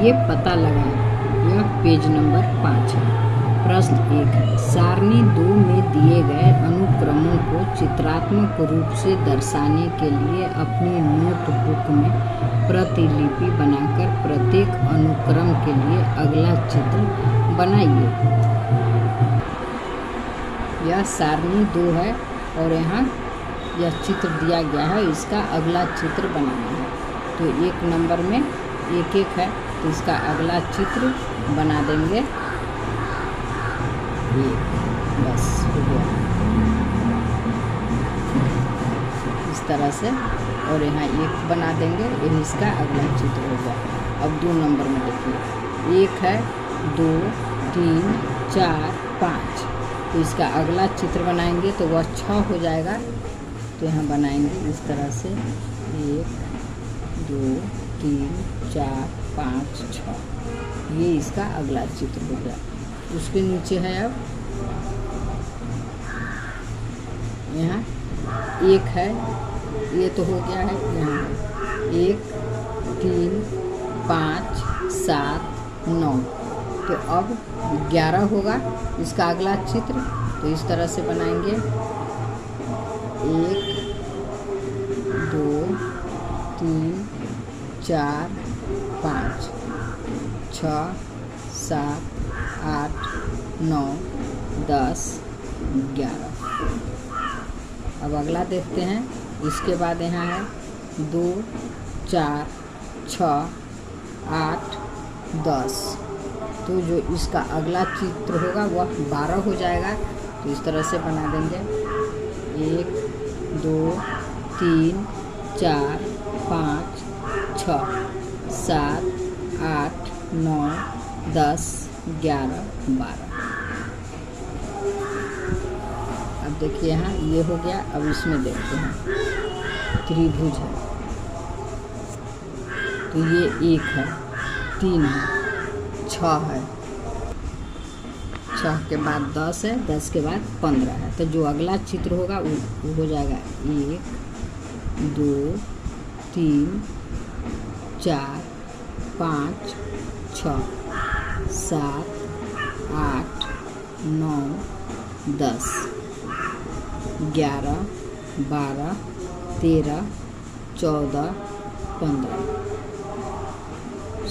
ये पता लगाएं। यह पेज नंबर 5 है। प्रश्न 1 है, सारणी 2 में दिए गए अनुक्रमों को चित्रात्मक रूप से दर्शाने के लिए अपनी नोटबुक में प्रतिलिपि बनाकर प्रत्येक अनुक्रम के लिए अगला चित्र बनाइए। यह सारणी 2 है और यहाँ यह चित्र दिया गया है, इसका अगला चित्र बनाना है। तो 1 नंबर में 1-1 है, तो इसका अगला चित्र बना देंगे 1, बस हो गया इस तरह से, और यहाँ 1 बना देंगे, यही इसका अगला चित्र हो गया। अब 2 नंबर में देखिए 1 है, 2, 3, 4, 5, तो इसका अगला चित्र बनाएंगे तो वह 6 हो जाएगा। तो यहाँ बनाएंगे इस तरह से 1, 2, 3, 4, 5, 6, ये इसका अगला चित्र हो गया। उसके नीचे है अब यहाँ 1 है, ये तो हो गया है, यहाँ 1, 3, 5, 7, 9, तो अब 11 होगा इसका अगला चित्र। तो इस तरह से बनाएंगे 1, 2, 3, 4, 5, 6, 7, 8, 9, 10, 11। अब अगला देखते हैं। इसके बाद यहाँ है 2, 4, 6, 8, 10, तो जो इसका अगला चित्र होगा वह 12 हो जाएगा। तो इस तरह से बना देंगे 1, 2, 3, 4, 5, 6, 7, 8, 9, 10, 11, 12। अब देखिए यहाँ ये हो गया। अब इसमें देखते हैं त्रिभुज है, तो ये 1 है, 3 है, 6 है, 6 के बाद 10 है, 10 के बाद 15 है। तो जो अगला चित्र होगा वो हो जाएगा 1, 2, 3, 4, 5, 6, 7, 8, 9, 10, 11, 12, 13, 14, 15,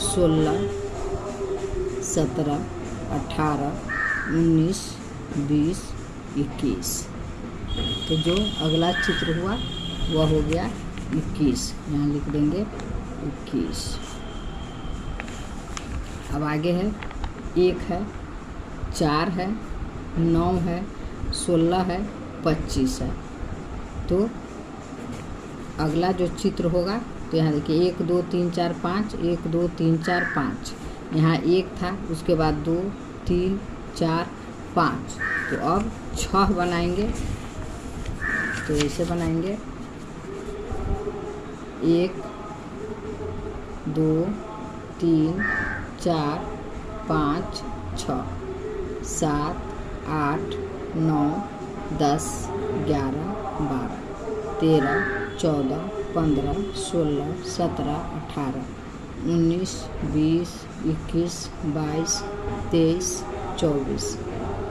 16, 17, 18, 19, 20, 21। तो जो अगला चित्र हुआ वह हो गया 21, यहाँ लिख देंगे 21। अब आगे है 1 है, 4 है, 9 है, 16 है, 25 है। तो अगला जो चित्र होगा तो यहाँ देखिए 1, 2, 3, 4, 5, 1, 2, 3, 4, 5, यहाँ 1 था, उसके बाद 2, 3, 4, 5, तो अब 6 बनाएंगे। तो ऐसे बनाएंगे 1, 2, 3, 4, 5, 6, 7, 8, 9, 10, 11, 12, 13, 14, 15, 16, 17, 18, 19, 20, 21, 22, 23, 24,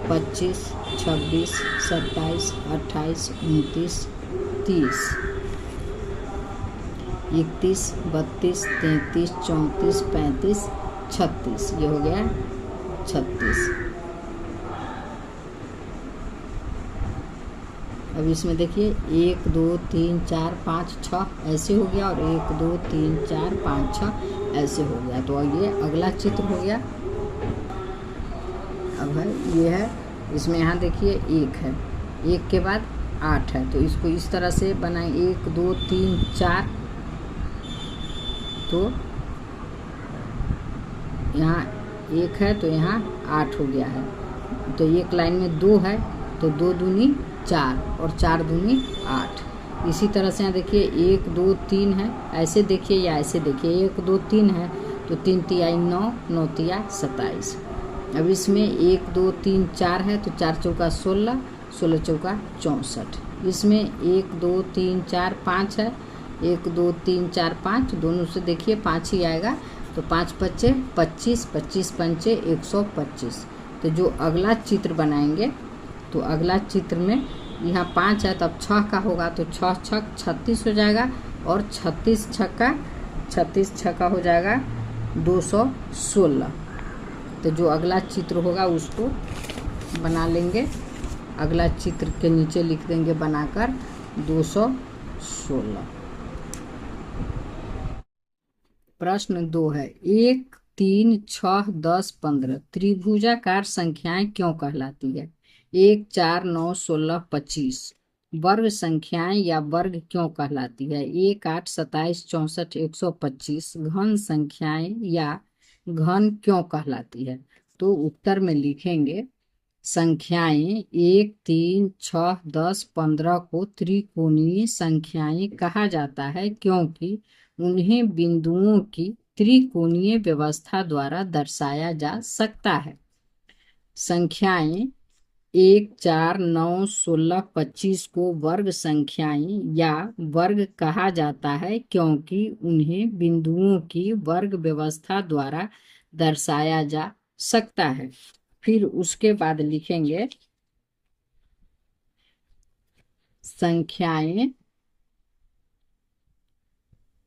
25, 26, 27, 28, 29, 30, 31, 32, 33, 34, 35, 36, ये हो गया 36। अब इसमें देखिए 1, 2, 3, 4, 5, 6 ऐसे हो गया, और 1, 2, 3, 4, 5, 6 ऐसे हो गया। तो ये अगला चित्र हो गया। अब है ये है, इसमें यहाँ देखिए 1 है, 1 के बाद 8 है, तो इसको इस तरह से बनाएं 1, 2, 3, 4। तो यहाँ 1 है तो यहाँ 8 हो गया है। तो एक लाइन में 2 है, तो 2 दूनी 4 और 4 दूनी 8। इसी तरह से यहाँ देखिए 1, 2, 3 है, ऐसे देखिए या ऐसे देखिए, 1, 2, 3 है तो 3 तिहाई 9, 9 तिहाई 27। अब इसमें 1, 2, 3, 4 है, तो 4 चौका 16, 16 चौका 64। इसमें 1, 2, 3, 4, 5 है, 1 2 3 4 5, दोनों से देखिए 5 ही आएगा। तो 5 पच्चे 25, 25 पंचे 125। तो जो अगला चित्र बनाएंगे, तो अगला चित्र में यहाँ 5 है, तब 6 का होगा, तो 6 छक 36 हो जाएगा, और 36 छक्का हो जाएगा 216। तो जो अगला चित्र होगा उसको बना लेंगे। अगला चित्र के नीचे लिख देंगे बनाकर 216। प्रश्न 2 है, 1 3 6 10 15 त्रिभुजाकार संख्याएं क्यों कहलाती है? 1 4 9 16 25 वर्ग संख्याएं या वर्ग क्यों कहलाती है? 1 8 27 64 125 घन संख्याएं या घन क्यों कहलाती है? तो उत्तर में लिखेंगे, संख्याएं 1 3 6 10 15 को त्रिकोणीय संख्याएं कहा जाता है, क्योंकि उन्हें बिंदुओं की त्रिकोणीय व्यवस्था द्वारा दर्शाया जा सकता है। संख्याएं 1 4 9 16 25 को वर्ग संख्याएं या वर्ग कहा जाता है, क्योंकि उन्हें बिंदुओं की वर्ग व्यवस्था द्वारा दर्शाया जा सकता है। फिर उसके बाद लिखेंगे, संख्याएं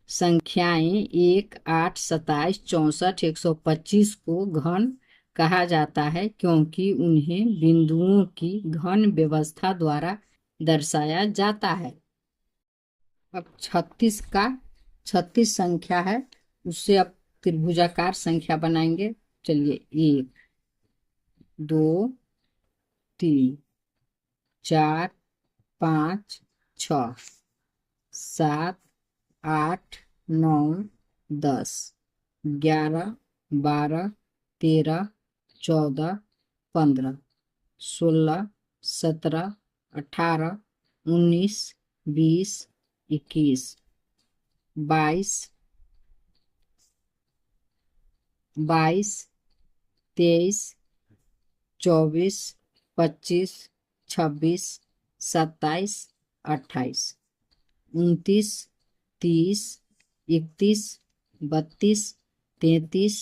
1 8 27 64 125 को घन कहा जाता है, क्योंकि उन्हें बिंदुओं की घन व्यवस्था द्वारा दर्शाया जाता है। अब 36 संख्या है, उससे अब त्रिभुजाकार संख्या बनाएंगे। चलिए, 1 2 3 4 5 6 7 8 9 10 11 12 13 14 15 16 17 18 19 20 21 22 23 24 25 26 27 28 29 30 31 32 33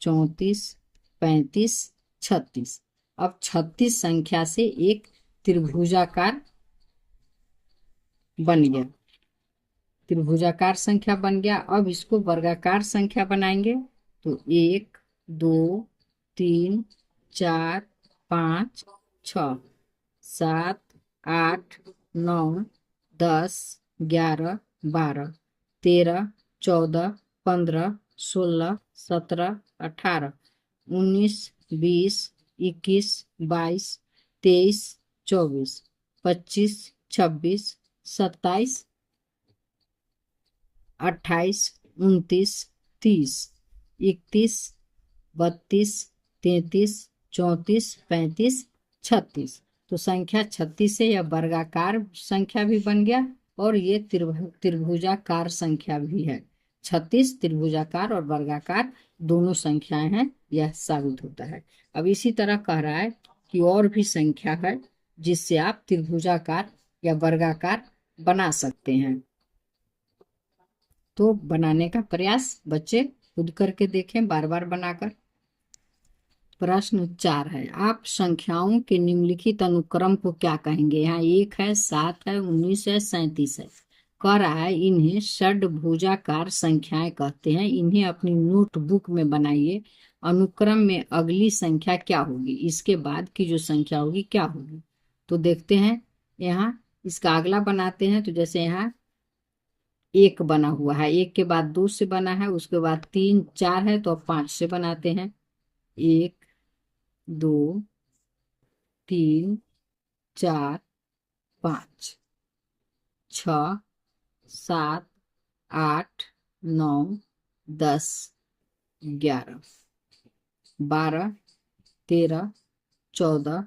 34 35 36। अब 36 संख्या से एक त्रिभुजाकार बन गया, त्रिभुजाकार संख्या बन गया। अब इसको वर्गाकार संख्या बनाएंगे। तो 1 2 3 4 5 6 7 8 9 10 11 12 13 14 15 16 17 18 19 20 21 22 23 24 25 26 27 28 29 30 31 32 33 34 35 36। तो संख्या 36 से यह वर्गाकार संख्या भी बन गया, और ये त्रिभुजाकार संख्या भी है। 36 त्रिभुजाकार और वर्गाकार दोनों संख्याएं हैं, यह साबित होता है। अब इसी तरह कह रहा है कि और भी संख्या है जिससे आप त्रिभुजाकार या वर्गाकार बना सकते हैं। तो बनाने का प्रयास बच्चे खुद करके देखें, बार बार बनाकर। प्रश्न 4 है, आप संख्याओं के निम्नलिखित अनुक्रम को क्या कहेंगे? यहाँ 1 है, 7 है, 19 है, 37 है। कह रहा है इन्हें षड्भुजाकार संख्याएं कहते हैं। इन्हें अपनी नोटबुक में बनाइए। अनुक्रम में अगली संख्या क्या होगी, इसके बाद की जो संख्या होगी क्या होगी। तो देखते हैं, यहाँ इसका अगला बनाते हैं। तो जैसे यहाँ 1 बना हुआ है, 1 के बाद 2 से बना है, उसके बाद 3 4 है, तो अब 5 से बनाते हैं। 1 2 3 4 5 6 7 8 9 10 11 12 13 14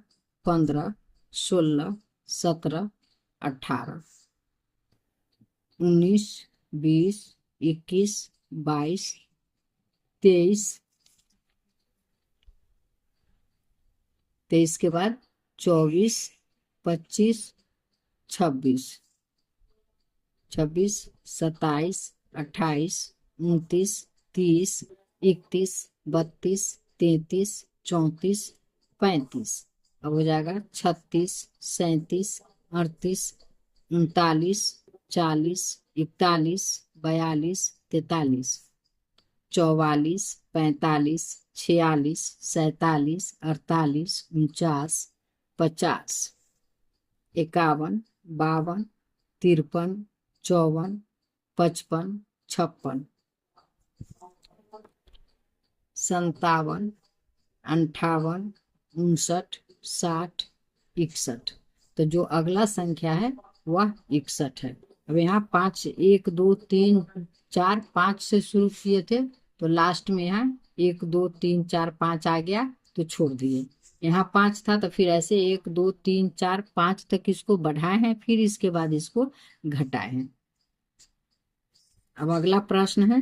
15 16 17 18 19 20 21 22 23 के बाद 24 25 26 26, 27, 28, 29, 30, 31, 32, 33, 34, 35। अब हो जाएगा 36, 37, 38, 39, 40, 41, 42, 43, 44, 45, 46, 47, 48, 49, 50, 51, 52, 53, 54, 55, 56, 57, 58, 59, 60, 61। तो जो अगला संख्या है वह 61 है। अब यहाँ 5, 1, 2, 3, 4, 5 से शुरू किए थे, तो लास्ट में यहाँ 1, 2, 3, 4, 5 आ गया तो छोड़ दिए। यहाँ 5 था तो फिर ऐसे 1, 2, 3, 4, 5 तक इसको बढ़ाए हैं, फिर इसके बाद इसको घटाए हैं। अब अगला प्रश्न है,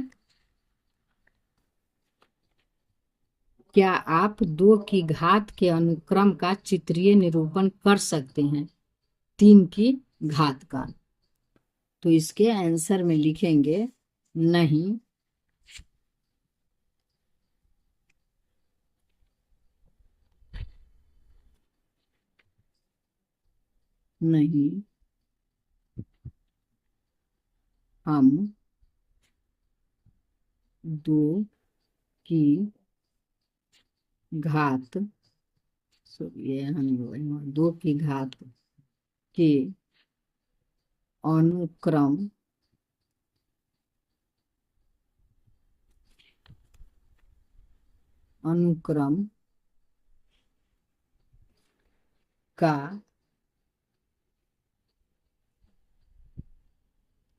क्या आप 2 की घात के अनुक्रम का चित्रीय निरूपण कर सकते हैं 3 की घात का? तो इसके आंसर में लिखेंगे नहीं, नहीं, हम 2 की घात, ये हम 2 की घात के अनुक्रम अनुक्रम का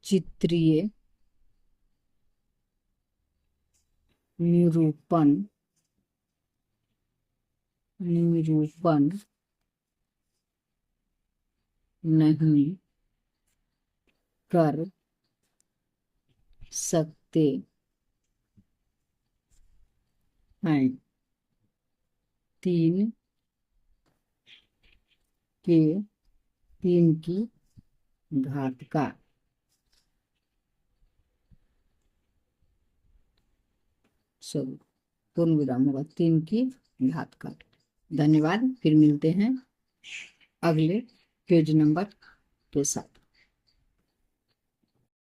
चित्रीय निरूपण निरूपण नहीं कर सकते हैं 3 के 3 की घात का। सब पूर्ण विराम होगा 3 की घात का। धन्यवाद, फिर मिलते हैं अगले पेज नंबर के साथ।